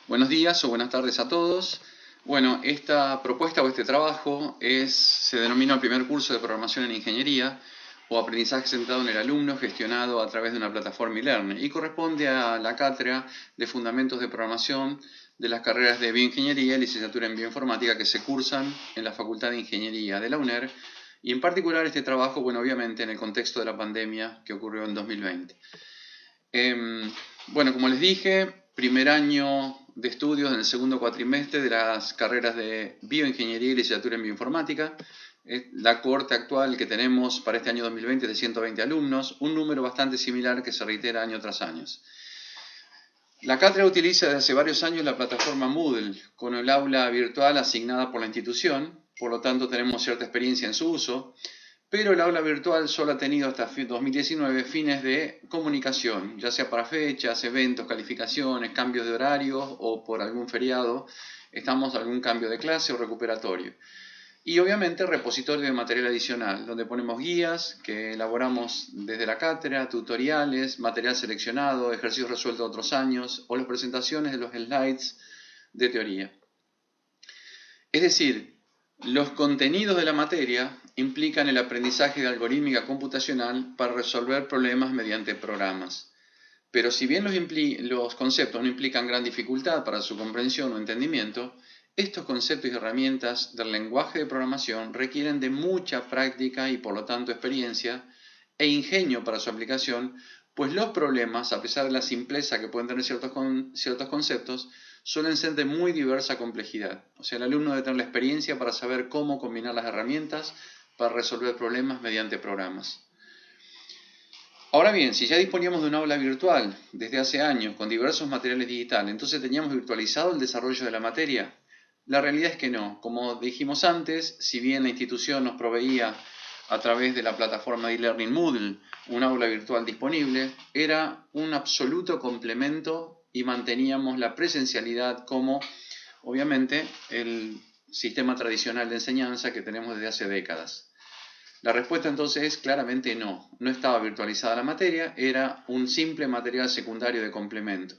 Buenos días o buenas tardes a todos. Bueno, esta propuesta o este trabajo se denomina el primer curso de programación en ingeniería o aprendizaje centrado en el alumno gestionado a través de una plataforma e-learning y corresponde a la cátedra de fundamentos de programación de las carreras de bioingeniería y licenciatura en bioinformática que se cursan en la Facultad de Ingeniería de la UNER y en particular este trabajo, bueno, obviamente en el contexto de la pandemia que ocurrió en 2020. Bueno, como les dije, primer año de estudios en el segundo cuatrimestre de las carreras de bioingeniería y licenciatura en bioinformática. La cohorte actual que tenemos para este año 2020 es de 120 alumnos, un número bastante similar que se reitera año tras año. La cátedra utiliza desde hace varios años la plataforma Moodle con el aula virtual asignada por la institución, por lo tanto tenemos cierta experiencia en su uso, pero el aula virtual solo ha tenido hasta 2019 fines de comunicación, ya sea para fechas, eventos, calificaciones, cambios de horarios o por algún feriado, estamos algún cambio de clase o recuperatorio. Y obviamente repositorio de material adicional, donde ponemos guías que elaboramos desde la cátedra, tutoriales, material seleccionado, ejercicios resueltos de otros años o las presentaciones de los slides de teoría. Es decir, los contenidos de la materia implican el aprendizaje de algorítmica computacional para resolver problemas mediante programas. Pero si bien los conceptos no implican gran dificultad para su comprensión o entendimiento, estos conceptos y herramientas del lenguaje de programación requieren de mucha práctica y por lo tanto experiencia e ingenio para su aplicación, pues los problemas, a pesar de la simpleza que pueden tener ciertos conceptos, suelen ser de muy diversa complejidad. O sea, el alumno debe tener la experiencia para saber cómo combinar las herramientas para resolver problemas mediante programas. Ahora bien, si ya disponíamos de un aula virtual desde hace años con diversos materiales digitales, entonces teníamos virtualizado el desarrollo de la materia. La realidad es que no. Como dijimos antes, si bien la institución nos proveía a través de la plataforma de e-learning Moodle un aula virtual disponible, era un absoluto complemento y manteníamos la presencialidad como, obviamente, el sistema tradicional de enseñanza que tenemos desde hace décadas. La respuesta entonces es claramente no. No estaba virtualizada la materia, era un simple material secundario de complemento.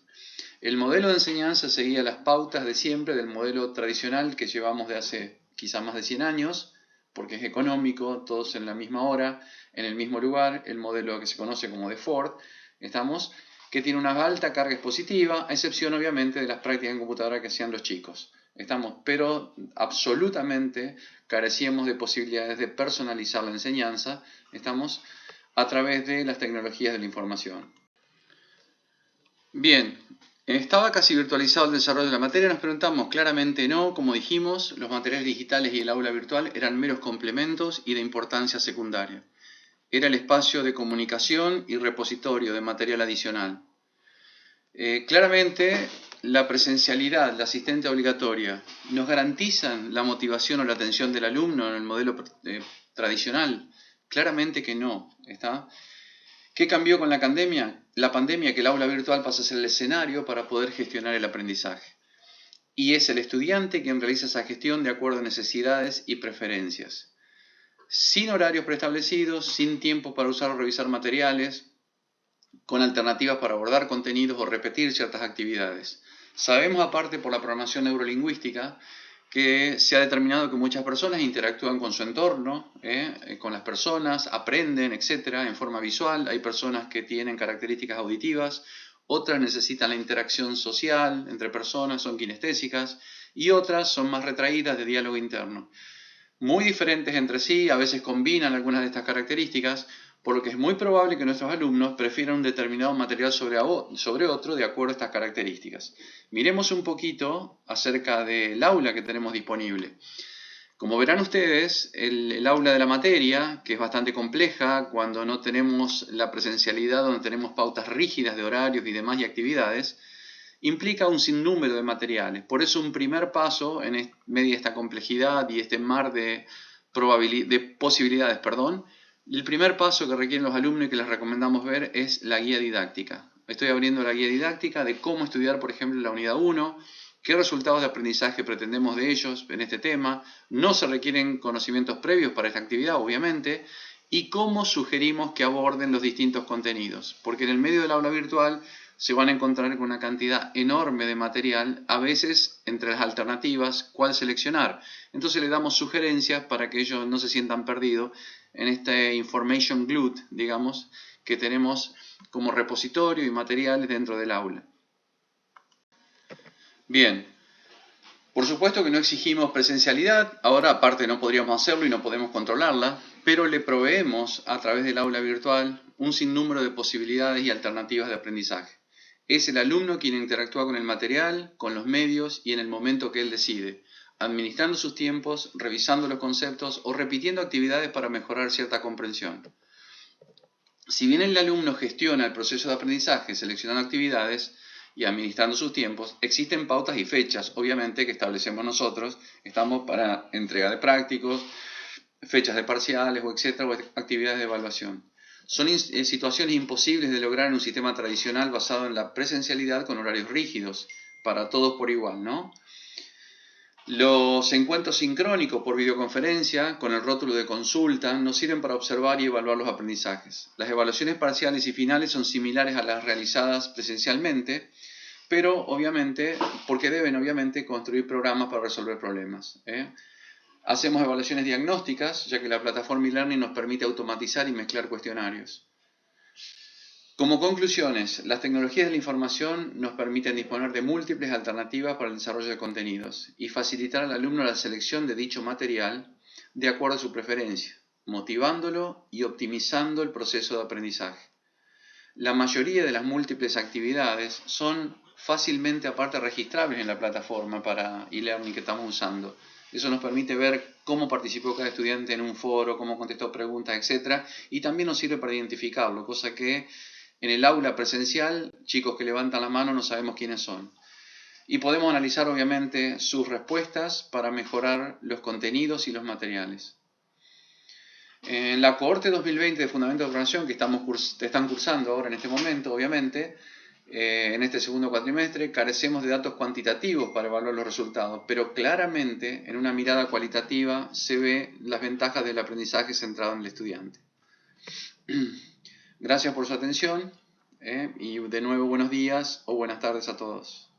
El modelo de enseñanza seguía las pautas de siempre del modelo tradicional que llevamos de hace quizá más de 100 años, porque es económico, todos en la misma hora, en el mismo lugar, el modelo que se conoce como de Ford, que tiene una alta carga expositiva, a excepción obviamente de las prácticas en computadora que hacían los chicos. Pero absolutamente carecíamos de posibilidades de personalizar la enseñanza, a través de las tecnologías de la información. Bien, ¿estaba casi virtualizado el desarrollo de la materia? Nos preguntamos, claramente no, como dijimos, los materiales digitales y el aula virtual eran meros complementos y de importancia secundaria. Era el espacio de comunicación y repositorio de material adicional. Claramente, la presencialidad, la asistencia obligatoria, ¿nos garantizan la motivación o la atención del alumno en el modelo tradicional? Claramente que no. ¿Qué cambió con la pandemia? La pandemia, que el aula virtual pasa a ser el escenario para poder gestionar el aprendizaje. Y es el estudiante quien realiza esa gestión de acuerdo a necesidades y preferencias. Sin horarios preestablecidos, sin tiempo para usar o revisar materiales, con alternativas para abordar contenidos o repetir ciertas actividades. Sabemos, aparte por la programación neurolingüística, que se ha determinado que muchas personas interactúan con su entorno, con las personas, aprenden, etcétera, en forma visual. Hay personas que tienen características auditivas, otras necesitan la interacción social entre personas, son kinestésicas, y otras son más retraídas de diálogo interno. Muy diferentes entre sí, a veces combinan algunas de estas características, por lo que es muy probable que nuestros alumnos prefieran un determinado material sobre otro de acuerdo a estas características. Miremos un poquito acerca del aula que tenemos disponible. Como verán ustedes, el aula de la materia, que es bastante compleja cuando no tenemos la presencialidad, donde tenemos pautas rígidas de horarios y demás y actividades, implica un sinnúmero de materiales. Por eso un primer paso en medio de esta complejidad y este mar de posibilidades, el primer paso que requieren los alumnos y que les recomendamos ver es la guía didáctica. Estoy abriendo la guía didáctica de cómo estudiar, por ejemplo, la unidad 1, qué resultados de aprendizaje pretendemos de ellos en este tema. No se requieren conocimientos previos para esta actividad, obviamente, y cómo sugerimos que aborden los distintos contenidos. Porque en el medio del aula virtual se van a encontrar con una cantidad enorme de material, a veces entre las alternativas, cuál seleccionar. Entonces le damos sugerencias para que ellos no se sientan perdidos en este information glut, digamos, que tenemos como repositorio y materiales dentro del aula. Bien, por supuesto que no exigimos presencialidad, ahora aparte no podríamos hacerlo y no podemos controlarla, pero le proveemos a través del aula virtual un sinnúmero de posibilidades y alternativas de aprendizaje. Es el alumno quien interactúa con el material, con los medios y en el momento que él decide, administrando sus tiempos, revisando los conceptos o repitiendo actividades para mejorar cierta comprensión. Si bien el alumno gestiona el proceso de aprendizaje seleccionando actividades y administrando sus tiempos, existen pautas y fechas, obviamente, que establecemos nosotros. Estamos para entrega de prácticos, fechas de parciales o etcétera, o actividades de evaluación. Son situaciones imposibles de lograr en un sistema tradicional basado en la presencialidad con horarios rígidos, para todos por igual, ¿no? Los encuentros sincrónicos por videoconferencia con el rótulo de consulta nos sirven para observar y evaluar los aprendizajes. Las evaluaciones parciales y finales son similares a las realizadas presencialmente, pero obviamente, porque deben obviamente construir programas para resolver problemas. Hacemos evaluaciones diagnósticas, ya que la plataforma eLearning nos permite automatizar y mezclar cuestionarios. Como conclusiones, las tecnologías de la información nos permiten disponer de múltiples alternativas para el desarrollo de contenidos y facilitar al alumno la selección de dicho material de acuerdo a su preferencia, motivándolo y optimizando el proceso de aprendizaje. La mayoría de las múltiples actividades son fácilmente aparte registrables en la plataforma para eLearning que estamos usando. Eso nos permite ver cómo participó cada estudiante en un foro, cómo contestó preguntas, etc. Y también nos sirve para identificarlo, cosa que en el aula presencial, chicos que levantan la mano no sabemos quiénes son. Y podemos analizar obviamente sus respuestas para mejorar los contenidos y los materiales. En la cohorte 2020 de Fundamentos de Programación que están cursando ahora en este momento, obviamente, en este segundo cuatrimestre, carecemos de datos cuantitativos para evaluar los resultados, pero claramente en una mirada cualitativa se ve las ventajas del aprendizaje centrado en el estudiante. Gracias por su atención y de nuevo buenos días o buenas tardes a todos.